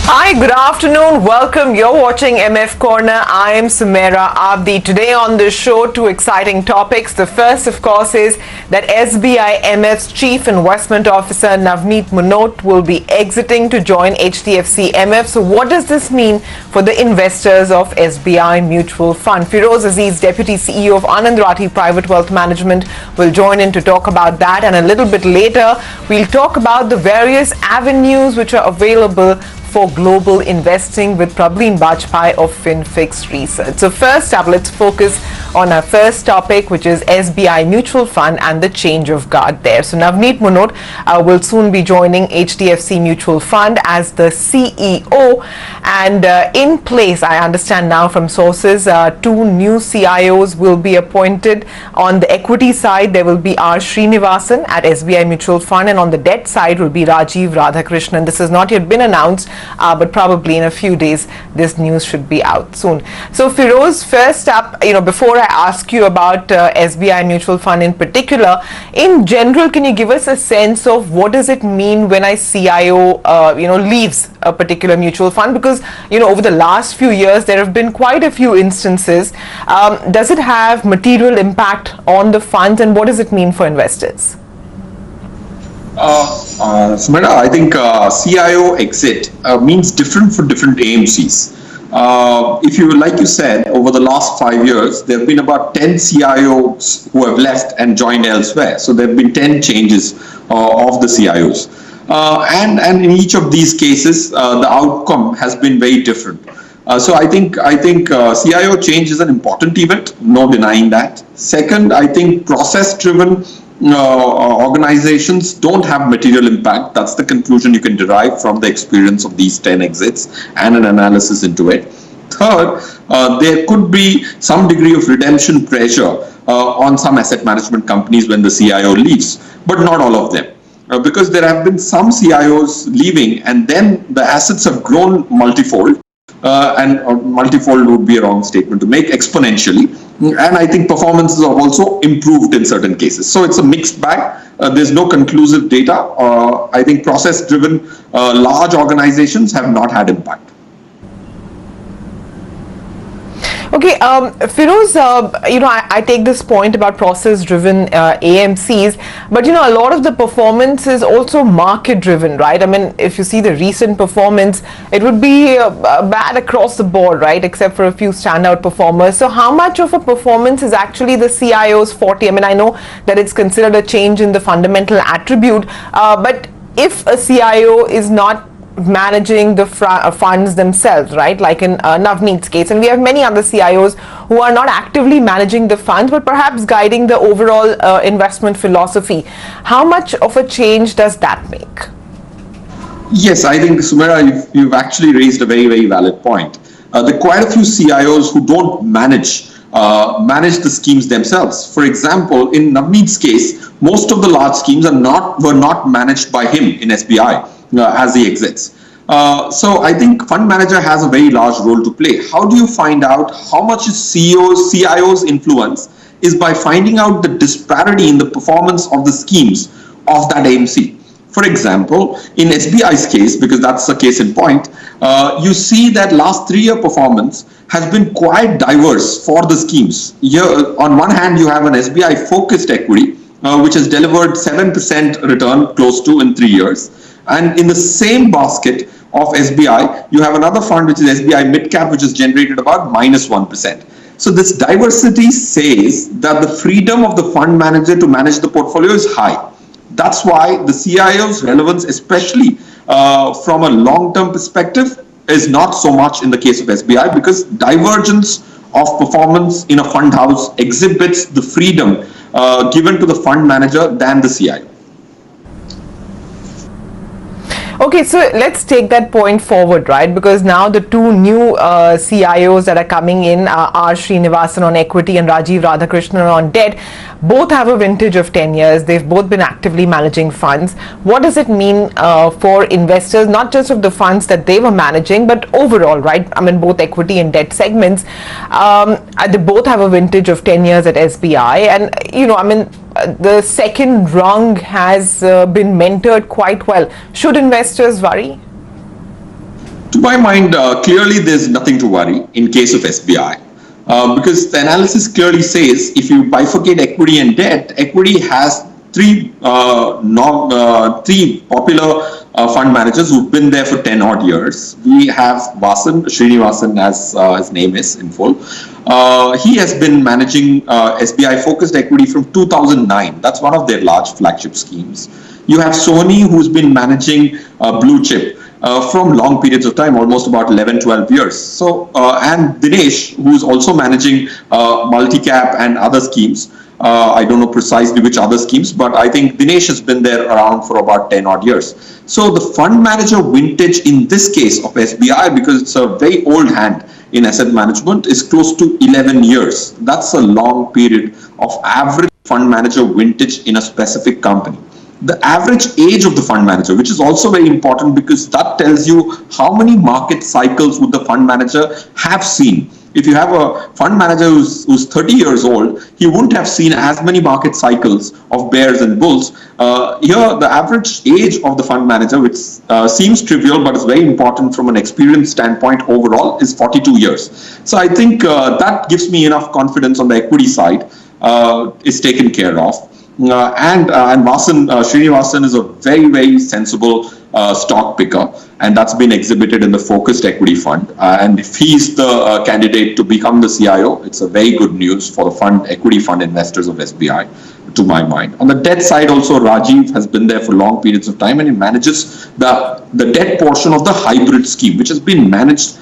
Hi, good afternoon. Welcome. You're watching MF Corner. I am Sumaira Abdi. Today on the show, two exciting topics. The first, of course, is that SBI MF's Chief Investment Officer Navneet Munot will be exiting to join HDFC MF. So what does this mean for the investors of SBI Mutual Fund? Firoz Aziz, Deputy CEO of Anand Rathi Private Wealth Management, will join in to talk about that. And a little bit later, we'll talk about the various avenues which are available for global investing with Prableen Bajpai of FinFix Research. So first up, let's focus on our first topic, which is SBI Mutual Fund and the change of guard there. So Navneet Munot will soon be joining HDFC Mutual Fund as the CEO, and in place, I understand now from sources, two new CIOs will be appointed. On the equity side, there will be R. Srinivasan at SBI Mutual Fund, and on the debt side will be Rajiv Radhakrishnan. This has not yet been announced, but probably in a few days this news should be out soon. So Firoz, first up, before I ask you about SBI Mutual Fund in particular, in general, can you give us a sense of what does it mean when a CIO leaves a particular mutual fund? Because over the last few years there have been quite a few instances. Does it have material impact on the funds, and what does it mean for investors? Sumaira, I think CIO exit means different for different AMCs. If you, like you said, over the last 5 years, there have been about 10 CIOs who have left and joined elsewhere. So there have been 10 changes of the CIOs. And in each of these cases, the outcome has been very different. So I think CIO change is an important event, no denying that. Second, I think process-driven organizations don't have material impact. That's the conclusion you can derive from the experience of these 10 exits and an analysis into it. Third, there could be some degree of redemption pressure on some asset management companies when the CIO leaves, but not all of them. Because there have been some CIOs leaving and then the assets have grown multifold. And multifold would be a wrong statement to make, exponentially. And I think performances have also improved in certain cases. So it's a mixed bag. There's no conclusive data. I think process-driven large organizations have not had impact. Okay, Firoz, I take this point about process-driven AMCs, but a lot of the performance is also market-driven, right? I mean, if you see the recent performance, it would be bad across the board, right? Except for a few standout performers. So how much of a performance is actually the CIO's forte? I mean, I know that it's considered a change in the fundamental attribute, but if a CIO is not managing the funds themselves, right, like in Navneet's case, and we have many other CIOs who are not actively managing the funds but perhaps guiding the overall investment philosophy, how much of a change does that make? Yes, I think, Sumaira, you've actually raised a very, very valid point. There are quite a few CIOs who don't manage the schemes themselves. For example, in Navneet's case, most of the large schemes were not managed by him in SBI. As he exits. So I think fund manager has a very large role to play. How do you find out how much is CIO's influence is by finding out the disparity in the performance of the schemes of that AMC. For example, in SBI's case, because that's the case in point, you see that last 3-year performance has been quite diverse for the schemes. Here, on one hand, you have an SBI focused equity, which has delivered 7% return close to in 3 years. And in the same basket of SBI, you have another fund, which is SBI Midcap, which has generated about -1%. So this diversity says that the freedom of the fund manager to manage the portfolio is high. That's why the CIO's relevance, especially from a long-term perspective, is not so much in the case of SBI, because divergence of performance in a fund house exhibits the freedom given to the fund manager than the CIO. Okay, so let's take that point forward, right? Because now the two new CIOs that are coming in, R. Srinivasan on equity and Rajiv Radhakrishnan on debt, both have a vintage of 10 years. They've both been actively managing funds. What does it mean for investors, not just of the funds that they were managing, but overall, right? I mean, both equity and debt segments. They both have a vintage of 10 years at SBI. And, the second rung has been mentored quite well. Should investors worry? To my mind, clearly there's nothing to worry in case of SBI. Because the analysis clearly says if you bifurcate equity and debt, equity has three popular fund managers who've been there for 10 odd years. We have Srinivasan, as his name is in full. He has been managing SBI focused equity from 2009. That's one of their large flagship schemes. You have Sony, who's been managing blue chip from long periods of time, almost about 11, 12 years. So, and Dinesh, who's also managing multi-cap and other schemes. I don't know precisely which other schemes, but I think Dinesh has been there around for about 10 odd years. So the fund manager vintage in this case of SBI, because it's a very old hand in asset management, is close to 11 years. That's a long period of average fund manager vintage in a specific company. The average age of the fund manager, which is also very important because that tells you how many market cycles would the fund manager have seen. If you have a fund manager who's 30 years old, he wouldn't have seen as many market cycles of bears and bulls. Here, the average age of the fund manager, which seems trivial but is very important from an experience standpoint overall, is 42 years. So I think that gives me enough confidence on the equity side. Is taken care of. And Srinivasan is a very, very sensible stock picker, and that's been exhibited in the focused equity fund. And if he's the candidate to become the CIO, it's a very good news for the equity fund investors of SBI, to my mind. On the debt side also, Rajiv has been there for long periods of time, and he manages the debt portion of the hybrid scheme, which has been managed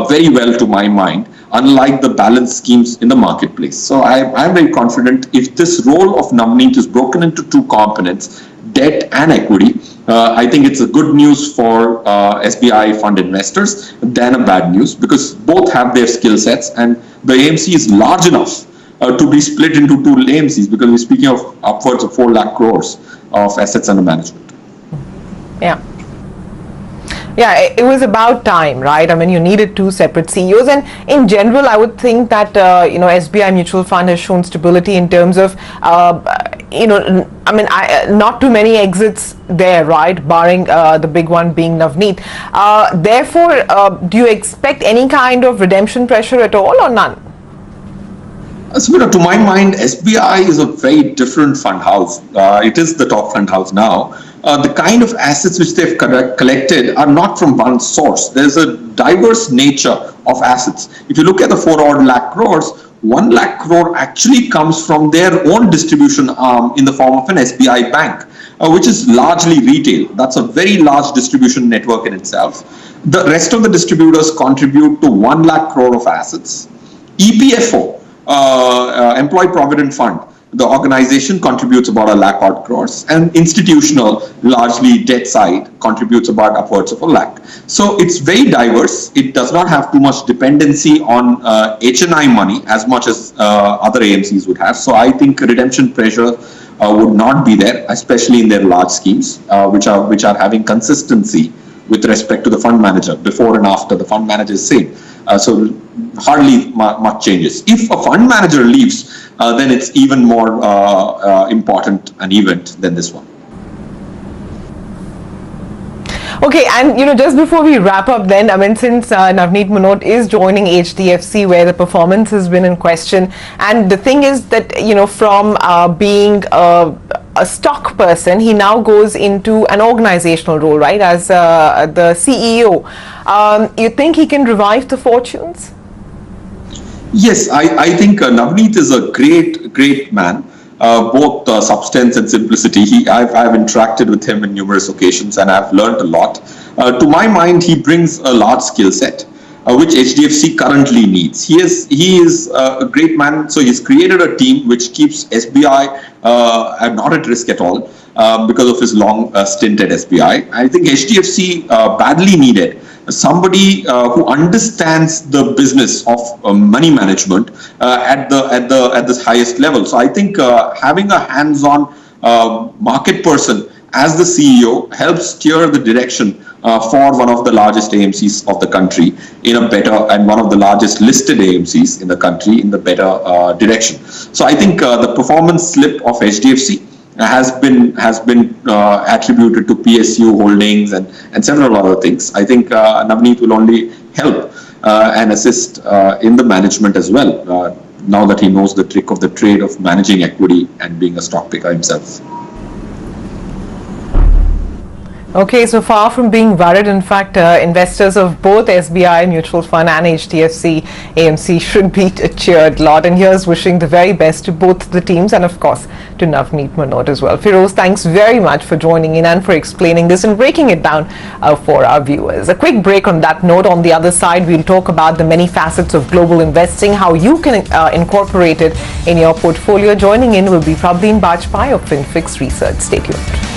very well, to my mind, unlike the balanced schemes in the marketplace. So I'm very confident if this role of Navneet is broken into two components, debt and equity, I think it's a good news for SBI fund investors than a bad news, because both have their skill sets, and the AMC is large enough to be split into two AMCs, because we're speaking of upwards of 4 lakh crores of assets under management. Yeah. Yeah, it was about time, right? I mean, you needed two separate CEOs, and in general, I would think that SBI Mutual Fund has shown stability in terms of not too many exits there, right? Barring the big one being Navneet. Therefore, do you expect any kind of redemption pressure at all, or none? So, to my mind, SBI is a very different fund house. It is the top fund house now. The kind of assets which they've collected are not from one source. There's a diverse nature of assets. If you look at the 4 odd lakh crores, 1 lakh crore actually comes from their own distribution arm in the form of an SBI bank, which is largely retail. That's a very large distribution network in itself. The rest of the distributors contribute to 1 lakh crore of assets. EPFO, Employee Provident Fund, the organization contributes about 1 lakh odd crores, and institutional, largely debt side, contributes about upwards of 1 lakh. So it's very diverse. It does not have too much dependency on HNI money as much as other AMCs would have. So I think redemption pressure would not be there, especially in their large schemes, which are having consistency with respect to the fund manager before and after the fund manager is same. So hardly much changes. If a fund manager leaves, then it's even more important an event than this one. Okay, and just before we wrap up then, I mean, since Navneet Munot is joining HDFC, where the performance has been in question, and the thing is that, from being a stock person, he now goes into an organizational role, right, as the CEO. You think he can revive the fortunes? Yes, I think Navneet is a great man. Both substance and simplicity. I've interacted with him on numerous occasions, and I've learned a lot. To my mind, he brings a large skill set, which HDFC currently needs. He is a great man. So he's created a team which keeps SBI not at risk at all because of his long stint at SBI. I think HDFC badly needed somebody who understands the business of money management at this highest level. So I think having a hands-on market person as the CEO helps steer the direction for one of the largest AMCs of the country in a better, and one of the largest listed AMCs in the country in the better direction. So I think the performance slip of HDFC has been attributed to PSU holdings and several other things. I think Navneet will only help and assist in the management as well, now that he knows the trick of the trade of managing equity and being a stock picker himself. Okay, so far from being worried, in fact, investors of both SBI Mutual Fund and HDFC AMC should be cheered a lot. And here's wishing the very best to both the teams and, of course, to Navneet Manod as well. Firoz, thanks very much for joining in and for explaining this and breaking it down for our viewers. A quick break on that note. On the other side, we'll talk about the many facets of global investing, how you can incorporate it in your portfolio. Joining in will be Prablin Bajpai of FinFix Research. Stay tuned.